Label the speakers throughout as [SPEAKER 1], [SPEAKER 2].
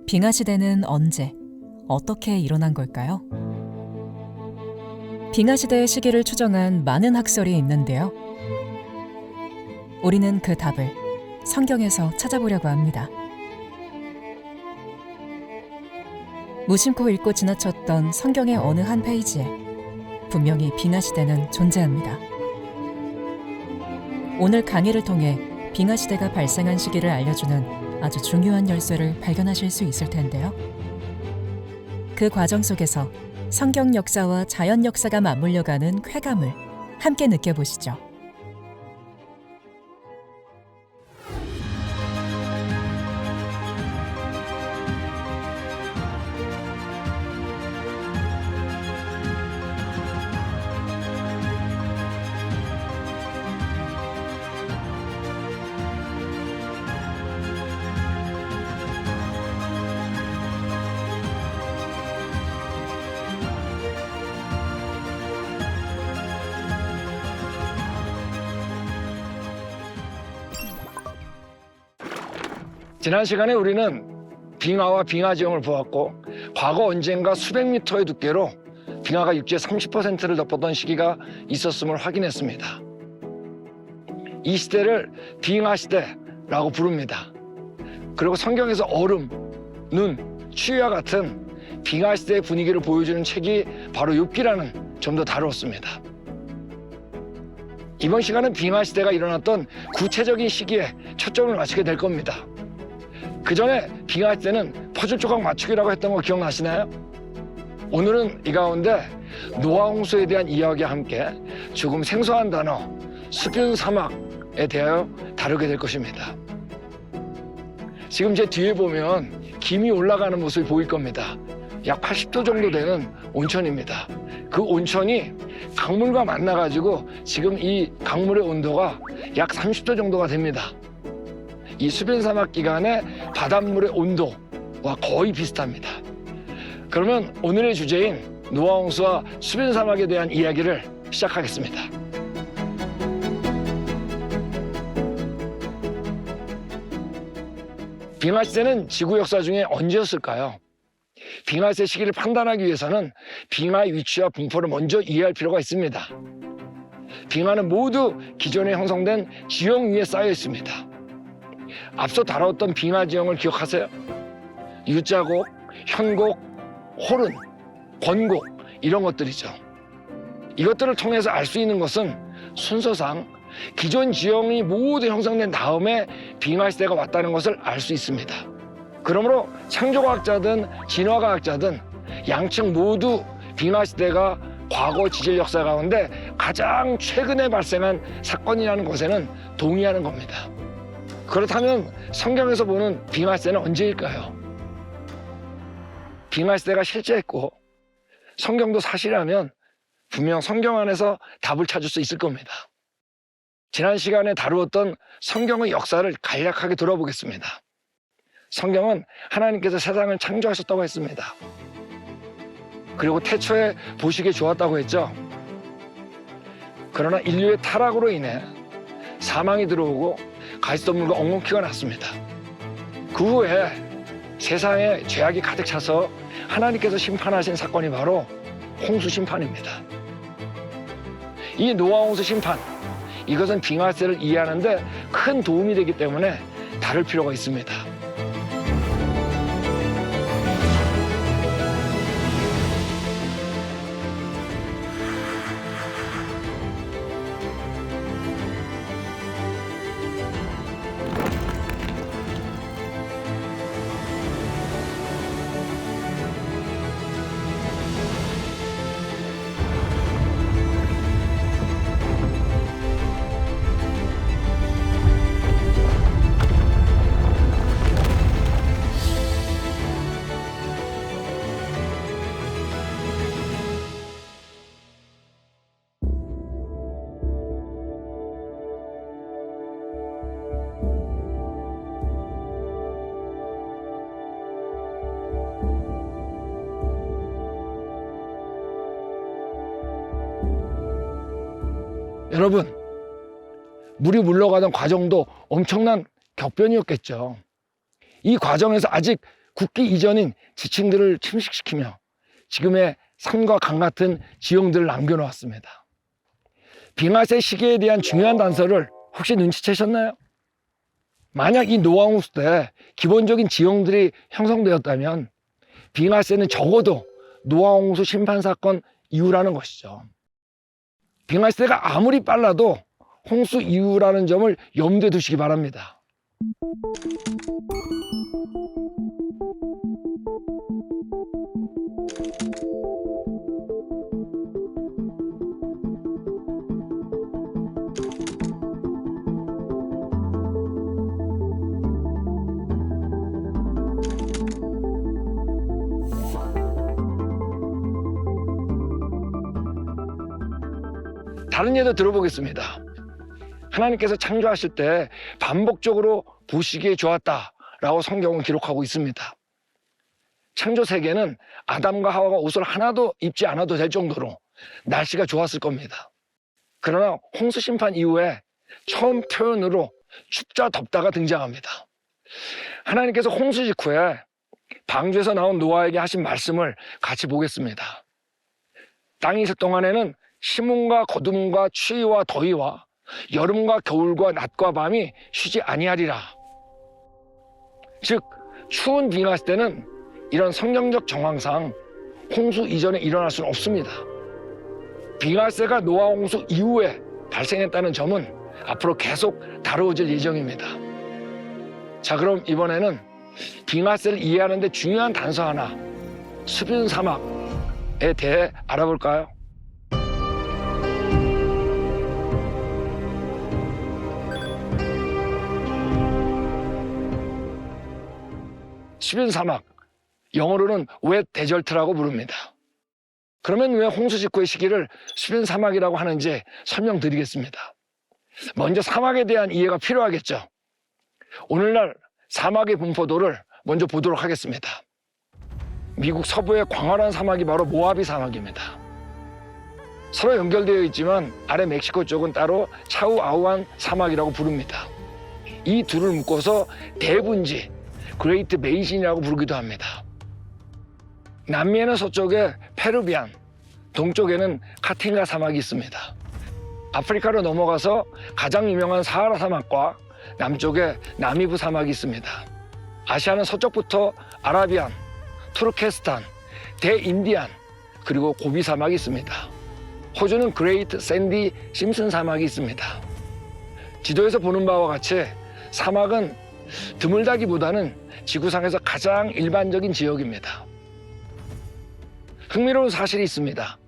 [SPEAKER 1] 빙하 시대는 언제, 어떻게 일어난 걸까요? 빙하 시대의 시기를 추정한 많은 학설이 있는데요. 우리는 그 답을 성경에서 찾아보려고 합니다. 무심코 읽고 지나쳤던 성경의 어느 한 페이지에 분명히 빙하 시대는 존재합니다. 오늘 강의를 통해 빙하 시대가 발생한 시기를 알려주는 아주 중요한 열쇠를 발견하실 수 있을 텐데요. 그 과정 속에서 성경 역사와 자연 역사가 맞물려가는 쾌감을 함께 느껴보시죠.
[SPEAKER 2] 지난 시간에 우리는 빙하와 빙하 지형을 보았고 과거 언젠가 수백 미터의 두께로 빙하가 육지의 30%를 덮었던 시기가 있었음을 확인했습니다. 이 시대를 빙하 시대라고 부릅니다. 그리고 성경에서 얼음, 눈, 추위와 같은 빙하 시대의 분위기를 보여주는 책이 바로 욥기라는 점도 다루었습니다. 이번 시간은 빙하 시대가 일어났던 구체적인 시기에 초점을 맞추게 될 겁니다. 그 전에 빙하 시대는 퍼즐 조각 맞추기라고 했던 거 기억나시나요? 오늘은 이 가운데 노아 홍수에 대한 이야기와 함께 조금 생소한 단어 수뷴 사막에 대하여 다루게 될 것입니다. 지금 제 뒤에 보면 김이 올라가는 모습이 보일 겁니다. 약 80도 정도 되는 온천입니다. 그 온천이 강물과 만나가지고 지금 이 강물의 온도가 약 30도 정도가 됩니다. 이 수변 사막 기간의 바닷물의 온도와 거의 비슷합니다. 그러면 오늘의 주제인 노아 홍수와 수변 사막에 대한 이야기를 시작하겠습니다. 빙하 시대는 지구 역사 중에 언제였을까요? 빙하 시대 시기를 판단하기 위해서는 빙하의 위치와 분포를 먼저 이해할 필요가 있습니다. 빙하는 모두 기존에 형성된 지형 위에 쌓여 있습니다. 앞서 다뤘던 빙하 지형을 기억하세요? 유자곡, 현곡, 호른, 권곡 이런 것들이죠. 이것들을 통해서 알 수 있는 것은 순서상 기존 지형이 모두 형성된 다음에 빙하 시대가 왔다는 것을 알 수 있습니다. 그러므로 창조과학자든 진화과학자든 양측 모두 빙하 시대가 과거 지질 역사 가운데 가장 최근에 발생한 사건이라는 것에는 동의하는 겁니다. 그렇다면 성경에서 보는 빙하 시대는 언제일까요? 빙하 시대가 실제했고 성경도 사실이라면 분명 성경 안에서 답을 찾을 수 있을 겁니다. 지난 시간에 다루었던 성경의 역사를 간략하게 돌아보겠습니다. 성경은 하나님께서 세상을 창조하셨다고 했습니다. 그리고 태초에 보시기에 좋았다고 했죠. 그러나 인류의 타락으로 인해 사망이 들어오고 가시덤불과 엉겅퀴가 났습니다. 그 후에 세상에 죄악이 가득 차서 하나님께서 심판하신 사건이 바로 홍수 심판입니다. 이 노아 홍수 심판, 이것은 빙하 시대를 이해하는 데 큰 도움이 되기 때문에 다룰 필요가 있습니다. 여러분, 물이 물러가던 과정도 엄청난 격변이었겠죠. 이 과정에서 아직 굳기 이전인 지층들을 침식시키며 지금의 산과 강 같은 지형들을 남겨놓았습니다. 빙하세 시기에 대한 중요한 단서를 혹시 눈치채셨나요? 만약 이 노아 홍수 때 기본적인 지형들이 형성되었다면 빙하세는 적어도 노아 홍수 심판 사건 이후라는 것이죠. 빙하세가 아무리 빨라도 홍수 이후라는 점을 염두에 두시기 바랍니다. 다른 예도 들어보겠습니다. 하나님께서 창조하실 때 반복적으로 보시기에 좋았다라고 성경은 기록하고 있습니다. 창조 세계는 아담과 하와가 옷을 하나도 입지 않아도 될 정도로 날씨가 좋았을 겁니다. 그러나 홍수 심판 이후에 처음 표현으로 춥다 덥다가 등장합니다. 하나님께서 홍수 직후에 방주에서 나온 노아에게 하신 말씀을 같이 보겠습니다. 땅이 있을 동안에는 심음과 거둠과 추위와 더위와 여름과 겨울과 낮과 밤이 쉬지 아니하리라. 즉 추운 빙하 때는 이런 성경적 정황상 홍수 이전에 일어날 수는 없습니다. 빙하세가 노아 홍수 이후에 발생했다는 점은 앞으로 계속 다루어질 예정입니다. 자, 그럼 이번에는 빙하세를 이해하는 데 중요한 단서 하나, 수빈 사막에 대해 알아볼까요? 수빈 사막, 영어로는 웻 데절트라고 부릅니다. 그러면 왜 홍수 직후의 시기를 수빈 사막이라고 하는지 설명드리겠습니다. 먼저 사막에 대한 이해가 필요하겠죠. 오늘날 사막의 분포도를 먼저 보도록 하겠습니다. 미국 서부의 광활한 사막이 바로 모하비 사막입니다. 서로 연결되어 있지만 아래 멕시코 쪽은 따로 차우아우안 사막이라고 부릅니다. 이 둘을 묶어서 대분지, 그레이트 베이신이라고 부르기도 합니다. 남미에는 서쪽에 페루비안, 동쪽에는 카팅가 사막이 있습니다. 아프리카로 넘어가서 가장 유명한 사하라 사막과 남쪽에 나미브 사막이 있습니다. 아시아는 서쪽부터 아라비안, 투르케스탄, 대인디안, 그리고 고비 사막이 있습니다. 호주는 그레이트 샌디 심슨 사막이 있습니다. 지도에서 보는 바와 같이 사막은 드물다기보다는 지구상에서 가장 일반적인 지역입니다. 흥미로운 사실이 있습니다.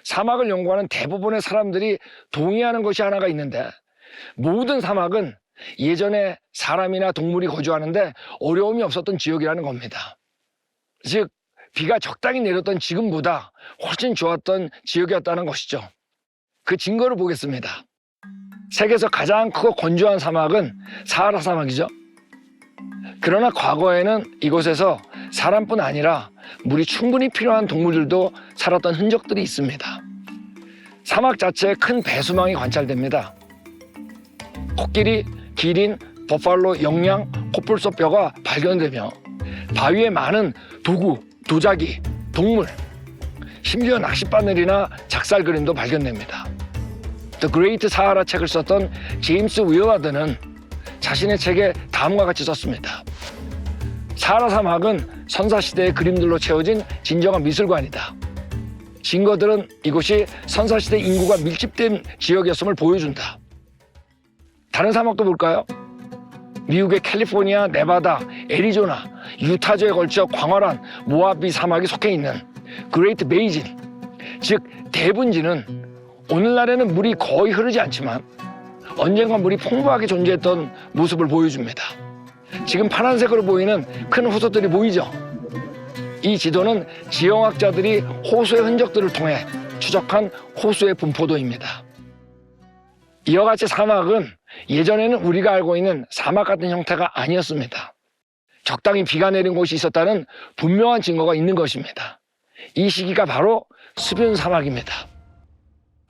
[SPEAKER 2] 사막을 연구하는 대부분의 사람들이 동의하는 것이 하나가 있는데, 모든 사막은 예전에 사람이나 동물이 거주하는데 어려움이 없었던 지역이라는 겁니다. 즉 비가 적당히 내렸던 지금보다 훨씬 좋았던 지역이었다는 것이죠. 그 증거를 보겠습니다. 세계에서 가장 크고 건조한 사막은 사하라 사막이죠. 그러나 과거에는 이곳에서 사람뿐 아니라 물이 충분히 필요한 동물들도 살았던 흔적들이 있습니다. 사막 자체에 큰 배수망이 관찰됩니다. 코끼리, 기린, 버팔로, 영양, 코뿔소 뼈가 발견되며 바위에 많은 도구, 도자기, 동물, 심지어 낚싯바늘이나 작살 그림도 발견됩니다. The Great Sahara 책을 썼던 제임스 윌라드는 자신의 책에 다음과 같이 썼습니다. 사하라 사막은 선사시대의 그림들로 채워진 진정한 미술관이다. 증거들은 이곳이 선사시대 인구가 밀집된 지역이었음을 보여준다. 다른 사막도 볼까요? 미국의 캘리포니아, 네바다, 애리조나, 유타주에 걸쳐 광활한 모하비 사막이 속해 있는 그레이트 베이진, 즉 대분지는 오늘날에는 물이 거의 흐르지 않지만 언젠가 물이 풍부하게 존재했던 모습을 보여줍니다. 지금 파란색으로 보이는 큰 호수들이 보이죠? 이 지도는 지형학자들이 호수의 흔적들을 통해 추적한 호수의 분포도입니다. 이와 같이 사막은 예전에는 우리가 알고 있는 사막 같은 형태가 아니었습니다. 적당히 비가 내린 곳이 있었다는 분명한 증거가 있는 것입니다. 이 시기가 바로 수빈 사막입니다.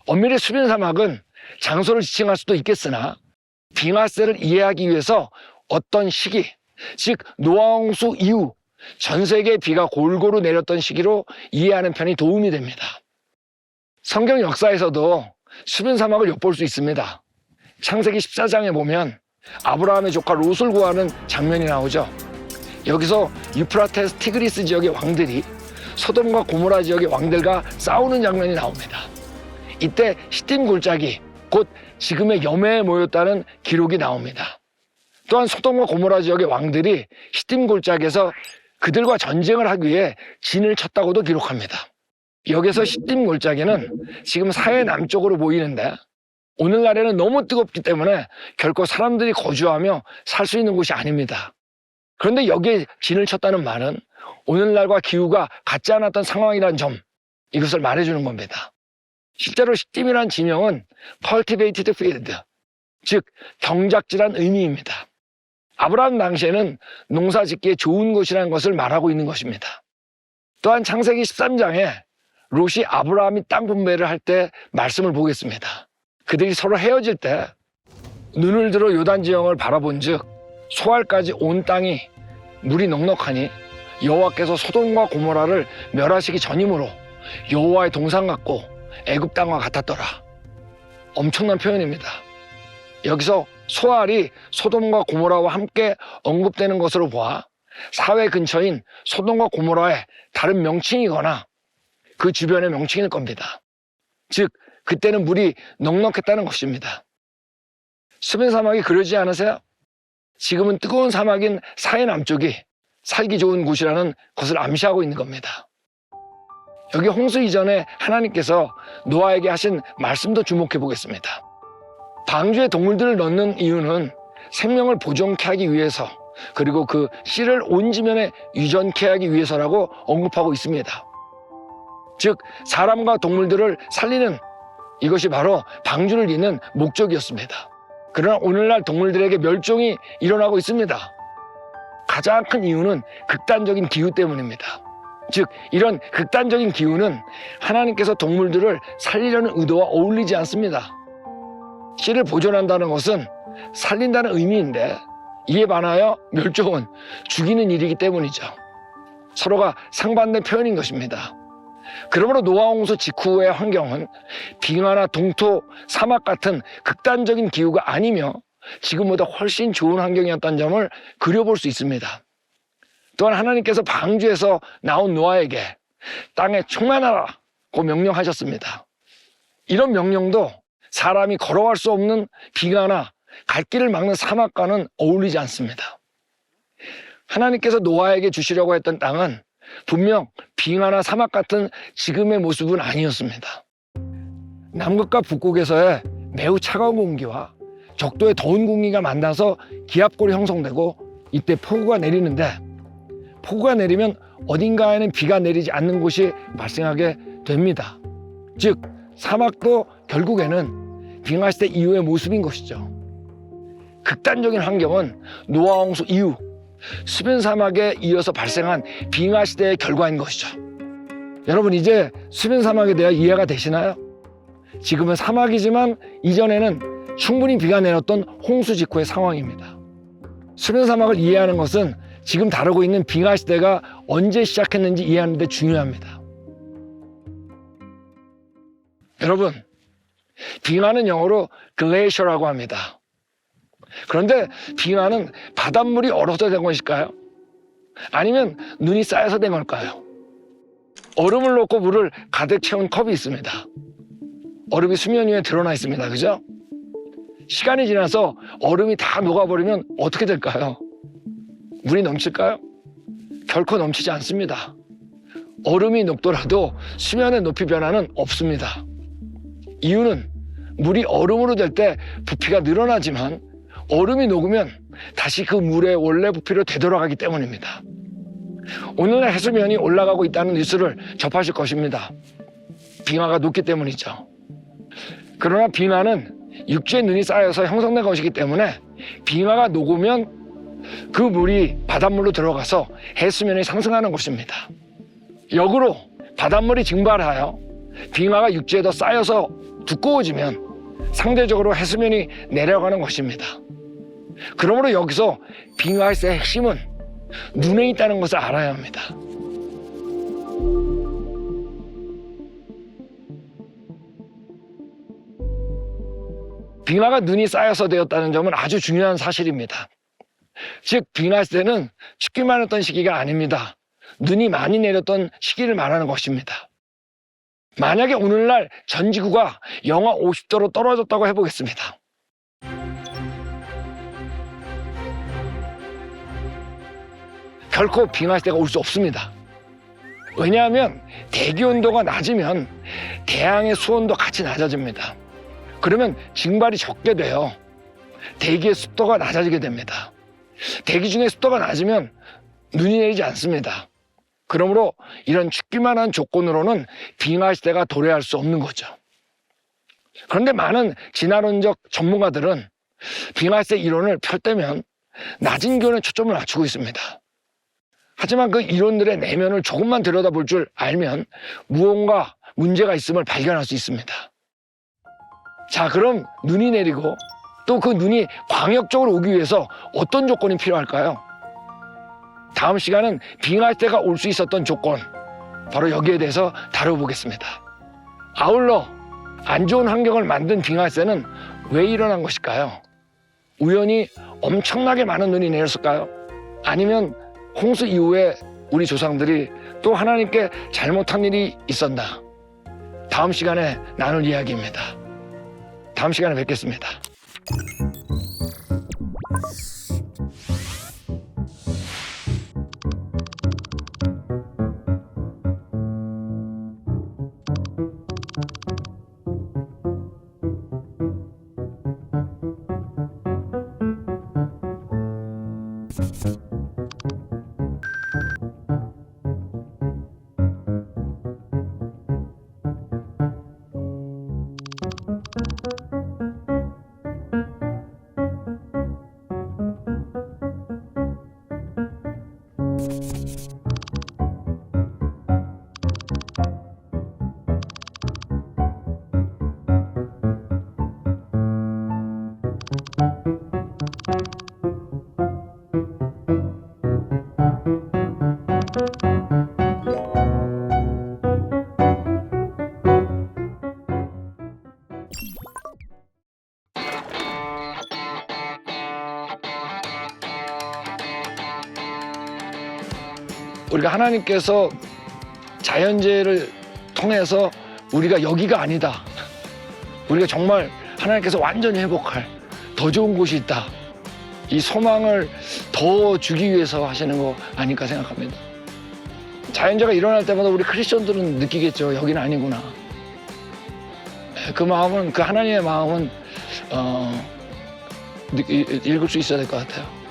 [SPEAKER 2] 엄밀히 수빈 사막은 장소를 지칭할 수도 있겠으나 빙하세를 이해하기 위해서 어떤 시기, 즉 노아 홍수 이후 전 세계에 비가 골고루 내렸던 시기로 이해하는 편이 도움이 됩니다. 성경 역사에서도 수변 사막을 엿볼 수 있습니다. 창세기 14장에 보면 아브라함의 조카 롯을 구하는 장면이 나오죠. 여기서 유프라테스 티그리스 지역의 왕들이 소돔과 고모라 지역의 왕들과 싸우는 장면이 나옵니다. 이때 시딤 골짜기, 곧 지금의 여매에 모였다는 기록이 나옵니다. 또한 소돔과 고모라 지역의 왕들이 시딤 골짜기에서 그들과 전쟁을 하기 위해 진을 쳤다고도 기록합니다. 여기서 시딤 골짜기는 지금 사해 남쪽으로 보이는데 오늘날에는 너무 뜨겁기 때문에 결코 사람들이 거주하며 살 수 있는 곳이 아닙니다. 그런데 여기에 진을 쳤다는 말은 오늘날과 기후가 같지 않았던 상황이란 점, 이것을 말해주는 겁니다. 실제로 시딤이란 지명은 cultivated field, 즉 경작지란 의미입니다. 아브라함 당시에는 농사 짓기에 좋은 곳이라는 것을 말하고 있는 것입니다. 또한 창세기 13장에 롯이 아브라함이 땅 분배를 할 때 말씀을 보겠습니다. 그들이 서로 헤어질 때 눈을 들어 요단 지형을 바라본 즉 소알까지 온 땅이 물이 넉넉하니 여호와께서 소돔과 고모라를 멸하시기 전이므로 여호와의 동산 같고 애굽 땅과 같았더라. 엄청난 표현입니다. 여기서 소알이 소돔과 고모라와 함께 언급되는 것으로 보아 사회 근처인 소돔과 고모라의 다른 명칭이거나 그 주변의 명칭일 겁니다. 즉 그때는 물이 넉넉했다는 것입니다. 수변 사막이 그러지 않으세요? 지금은 뜨거운 사막인 사해 남쪽이 살기 좋은 곳이라는 것을 암시하고 있는 겁니다. 여기 홍수 이전에 하나님께서 노아에게 하신 말씀도 주목해 보겠습니다. 방주에 동물들을 넣는 이유는 생명을 보존케 하기 위해서, 그리고 그 씨를 온 지면에 유전케 하기 위해서라고 언급하고 있습니다. 즉 사람과 동물들을 살리는 이것이 바로 방주를 잇는 목적이었습니다. 그러나 오늘날 동물들에게 멸종이 일어나고 있습니다. 가장 큰 이유는 극단적인 기후 때문입니다. 즉 이런 극단적인 기후는 하나님께서 동물들을 살리려는 의도와 어울리지 않습니다. 씨를 보존한다는 것은 살린다는 의미인데 이에 반하여 멸종은 죽이는 일이기 때문이죠. 서로가 상반된 표현인 것입니다. 그러므로 노아 홍수 직후의 환경은 빙하나 동토, 사막 같은 극단적인 기후가 아니며 지금보다 훨씬 좋은 환경이었다는 점을 그려볼 수 있습니다. 또한 하나님께서 방주에서 나온 노아에게 땅에 충만하라고 명령하셨습니다. 이런 명령도 사람이 걸어갈 수 없는 빙하나 갈 길을 막는 사막과는 어울리지 않습니다. 하나님께서 노아에게 주시려고 했던 땅은 분명 빙하나 사막 같은 지금의 모습은 아니었습니다. 남극과 북극에서의 매우 차가운 공기와 적도의 더운 공기가 만나서 기압골이 형성되고 이때 폭우가 내리는데, 폭우가 내리면 어딘가에는 비가 내리지 않는 곳이 발생하게 됩니다. 즉 사막도 결국에는 빙하 시대 이후의 모습인 것이죠. 극단적인 환경은 노아 홍수 이후 수변 사막에 이어서 발생한 빙하 시대의 결과인 것이죠. 여러분 이제 수변 사막에 대해 이해가 되시나요? 지금은 사막이지만 이전에는 충분히 비가 내렸던 홍수 직후의 상황입니다. 수변 사막을 이해하는 것은 지금 다루고 있는 빙하 시대가 언제 시작했는지 이해하는 데 중요합니다. 여러분, 빙하는 영어로 글레이셔라고 합니다. 그런데 빙하는 바닷물이 얼어서 된 것일까요? 아니면 눈이 쌓여서 된 걸까요? 얼음을 넣고 물을 가득 채운 컵이 있습니다. 얼음이 수면 위에 드러나 있습니다. 그죠? 시간이 지나서 얼음이 다 녹아버리면 어떻게 될까요? 물이 넘칠까요? 결코 넘치지 않습니다. 얼음이 녹더라도 수면의 높이 변화는 없습니다. 이유는 물이 얼음으로 될 때 부피가 늘어나지만 얼음이 녹으면 다시 그 물의 원래 부피로 되돌아가기 때문입니다. 오늘날 해수면이 올라가고 있다는 뉴스를 접하실 것입니다. 빙하가 녹기 때문이죠. 그러나 빙하는 육지에 눈이 쌓여서 형성된 것이기 때문에 빙하가 녹으면 그 물이 바닷물로 들어가서 해수면이 상승하는 것입니다. 역으로 바닷물이 증발하여 빙하가 육지에 더 쌓여서 두꺼워지면 상대적으로 해수면이 내려가는 것입니다. 그러므로 여기서 빙하의 핵심은 눈에 있다는 것을 알아야 합니다. 빙하가 눈이 쌓여서 되었다는 점은 아주 중요한 사실입니다. 즉 빙하 시대는 춥기만 했던 시기가 아닙니다. 눈이 많이 내렸던 시기를 말하는 것입니다. 만약에 오늘날 전 지구가 영하 50도로 떨어졌다고 해보겠습니다. 결코 빙하 시대가 올 수 없습니다. 왜냐하면 대기 온도가 낮으면 대양의 수온도 같이 낮아집니다. 그러면 증발이 적게 돼요. 대기의 습도가 낮아지게 됩니다. 대기 중에 습도가 낮으면 눈이 내리지 않습니다. 그러므로 이런 춥기만 한 조건으로는 빙하 시대가 도래할 수 없는 거죠. 그런데 많은 진화론적 전문가들은 빙하 시대 이론을 펼때면 낮은 기온에 초점을 맞추고 있습니다. 하지만 그 이론들의 내면을 조금만 들여다볼 줄 알면 무언가 문제가 있음을 발견할 수 있습니다. 자, 그럼 눈이 내리고 또 그 눈이 광역적으로 오기 위해서 어떤 조건이 필요할까요? 다음 시간은 빙하 시대가 올 수 있었던 조건, 바로 여기에 대해서 다뤄보겠습니다. 아울러 안 좋은 환경을 만든 빙하 시대는 왜 일어난 것일까요? 우연히 엄청나게 많은 눈이 내렸을까요? 아니면 홍수 이후에 우리 조상들이 또 하나님께 잘못한 일이 있었나? 다음 시간에 나눌 이야기입니다. 다음 시간에 뵙겠습니다. 우리가 하나님께서 자연재해를 통해서 우리가 여기가 아니다, 우리가 정말 하나님께서 완전히 회복할 더 좋은 곳이 있다, 이 소망을 더 주기 위해서 하시는 거 아닐까 생각합니다. 자연재해가 일어날 때마다 우리 크리스천들은 느끼겠죠. 여기는 아니구나. 그 마음은, 그 하나님의 마음은 읽을 수 있어야 될 것 같아요.